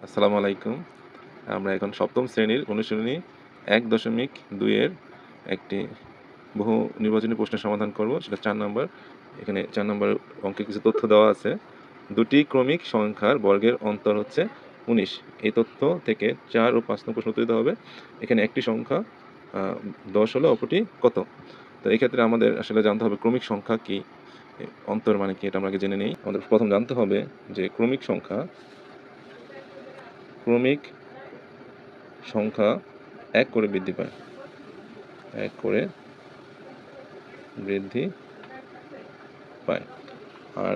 আসসালামু আলাইকুম। আমরা এখন সপ্তম শ্রেণীর অনুশীলনী ১.২ এর একটি বহু নির্বাচনী প্রশ্নের সমাধান করব। সেটা ৪ নাম্বার। এখানে ৪ নাম্বার অঙ্কে কিছু তথ্য দেওয়া আছে। দুটি ক্রমিক সংখ্যার বর্গের অন্তর হচ্ছে ১৯। এই তথ্য থেকে ৪ ও ৫ নং প্রশ্ন উত্তর দিতে হবে। এখানে একটি সংখ্যা ১০ হলে অপরটি কত? তো এই ক্ষেত্রে আমাদের আসলে জানতে হবে ক্রমিক সংখ্যা কি? অন্তর মানে কি? এটা আমরা আগে জেনে নেই। আমাদের প্রথম জানতে হবে যে ক্রমিক সংখ্যা ১ করে বৃদ্ধি পায়। ১ করে বৃদ্ধি পায়। আর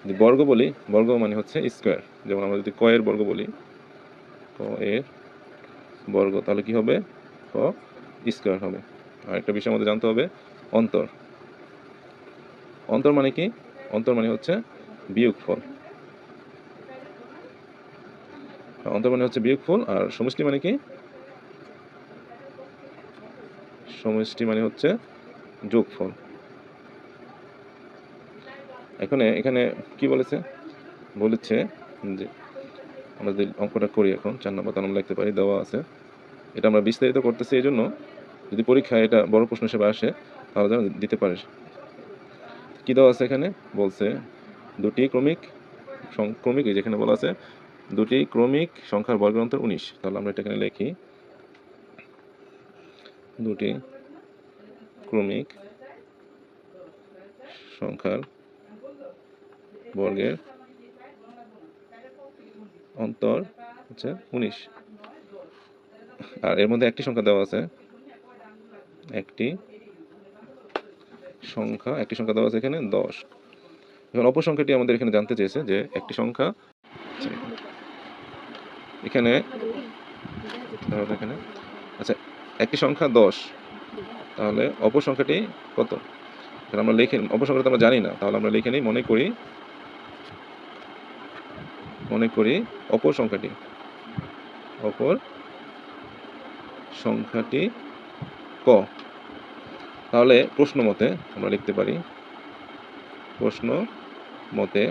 যদি বর্গ বলি, বর্গ মানে হচ্ছে স্কোয়ার। যেমন আমরা যদি ক এর বর্গ বলি, ক এর বর্গ, তাহলে কি হবে? ক স্কোয়ার হবে। আর একটা বিষয় আমাদের জানতে হবে অন্তর। অন্তর মানে কি? অন্তর মানে হচ্ছে বিয়োগফল। অন্তর মানে হচ্ছে বিয়োগফল। আর সমষ্টি মানে কি? সমষ্টি মানে হচ্ছে যোগফল। এখানে কি বলেছে? বলেছে যে আমরা যদি অঙ্কটা করি এখন ৪ নম্বর, তাহলে আমরা লিখতে পারি, দেওয়া আছে। এটা আমরা বিস্তারিত করতেছি এই জন্য, যদি পরীক্ষায় এটা বড় প্রশ্ন হিসেবে আসে তাহলে যেন দিতে পারে। কি দেওয়া আছে এখানে? বলছে দুটি ক্রমিক এই যেখানে বলা আছে দুটি ক্রমিক সংখ্যার বর্গের অন্তর ১৯। তাহলে আমরা এটা এখানে লিখি, দুটি ক্রমিক সংখ্যার বর্গের অন্তর হচ্ছে ১৯। আর এর মধ্যে একটি সংখ্যা দেওয়া আছে, একটি সংখ্যা দেওয়া আছে এখানে ১০। এখন অপর সংখ্যাটি আমাদের এখানে জানতে চেয়েছে যে একটি সংখ্যা এখানে আচ্ছা, একটি সংখ্যা ১০, তাহলে অপর সংখ্যাটি কত? আমরা লিখে, অপর সংখ্যাটা আমরা জানি না, তাহলে আমরা লিখে নিই, মনে করি অপর সংখ্যাটি ক। তাহলে প্রশ্ন মতে আমরা লিখতে পারি, প্রশ্ন মতে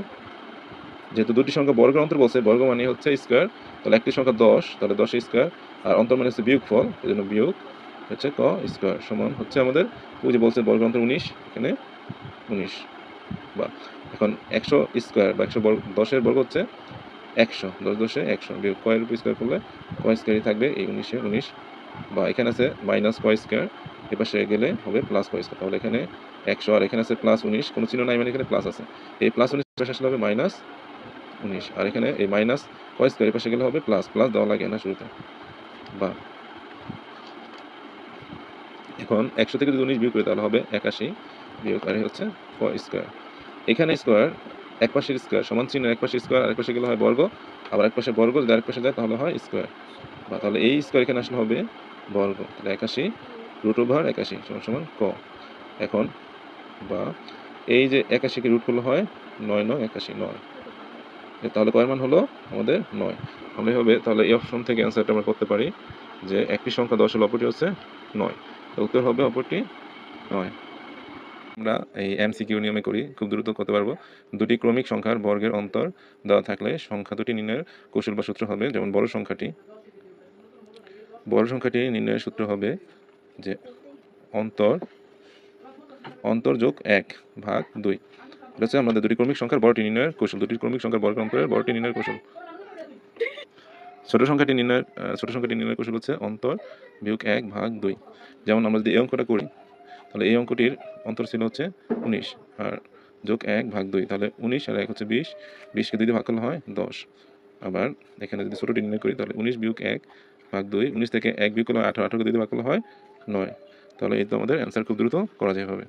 যেহেতু দুটি সংখ্যা বর্গের অন্তর বলছে, বর্গ মানে হচ্ছে স্কোয়ার, তাহলে একটি সংখ্যা ১০, তাহলে ১০ স্কোয়ার, আর অন্তর মানে হচ্ছে বিয়োগফল, এই জন্য বিয়োগ হচ্ছে ক স্কোয়ার সমান হচ্ছে আমাদের ওই যে বলছে বর্গের অন্তর ১৯, এখানে ১৯। বা এখন ১০০ স্কোয়ার বা ১০০ বর্গ হচ্ছে ১০০, ১০ দশে ১০০, বিয়োগ কয়ের উপর স্কোয়ার করলে ক স্কোয়ারই থাকবে, এই ১৯ ১৯। বা এখানে আছে মাইনাস ক স্কোয়ার, এ পাশে গেলে হবে প্লাস ক স্কোয়ার। তাহলে এখানে ১০০ আর এখানে আছে প্লাস ১৯, কোনো চিহ্ন নাই মানে এখানে প্লাস আছে, এই প্লাস ১৯ পাশে আসলে হবে মাইনাস ১৯। আর এখানে এই মাইনাস ক স্কোয়ার, এ পাশে গেলে হবে প্লাস দেওয়া লাগে না শুরুতে। বা এখন ১০০ থেকে যদি ১৯ বিয়োগ করি তাহলে হবে ৮১ বিয়োগ, আর হচ্ছে ক স্কোয়ার। এখানে স্কোয়ার, এক পাশের স্কোয়ার সমান চিহ্ন, এক পাশের স্কোয়ার আরেক পাশে গেলে হয় বর্গ, আবার এক পাশে বর্গ যদি আরেক পাশে যায় তাহলে হয় স্কোয়ার। বা তাহলে এই স্কোয়ার এখানে আসলে হবে বর্গ, তাহলে ৮১ √৮১ সমান ক। এখন বা এই যে ৮১কে রুট করলে হয় ৯ ৯ ৮১ ৯, তাহলে কয়ের মান হলো আমাদের ৯। তাহলে হবে, তাহলে এই অপশন থেকে অ্যান্সারটা আমরা করতে পারি যে একটি সংখ্যা ১০ হলে অপরটি হচ্ছে ৯, উত্তর হবে অপরটি ৯। আমরা এই এমসিকিউ নিয়মে করি, খুব দ্রুত করতে পারবো। দুটি ক্রমিক সংখ্যার বর্গের অন্তর দেওয়া থাকলে সংখ্যা দুটি নির্ণয়ের কৌশল বা সূত্র হবে, যেমন বড় সংখ্যাটি নির্ণয়ের সূত্র হবে যে অন্তর যোগ 1/2। এটা হচ্ছে আমাদের দুটি ক্রমিক সংখ্যার বড়টি নির্ণয়ের কৌশল, দুটি ক্রমিক সংখ্যার বর্গের অন্তরের বড়টি নির্ণয়ের কৌশল। ছোট সংখ্যাটি নির্ণয়ের কৌশল হচ্ছে অন্তর বিয়োগ 1/2। যেমন আমরা যদি এই অঙ্কটা করি, তাহলে এই অঙ্কটির অন্তর ছিল হচ্ছে ১৯, আর যোগ 1/2, তাহলে ১৯ আর ১ হচ্ছে ২০, ২০কে ২ দিয়ে ভাগ করলে হয় ১০। আবার এখানে যদি ছোটটি নির্ণয় করি তাহলে ১৯ বিয়োগ 1/2, ১৯ থেকে ১ বিয়োগ করলে ১৮, ১৮কে ২ দিয়ে ভাগ করলে হয় ৯। তাহলে এই তো আমাদের অ্যান্সার খুব দ্রুত করা যায় হবে।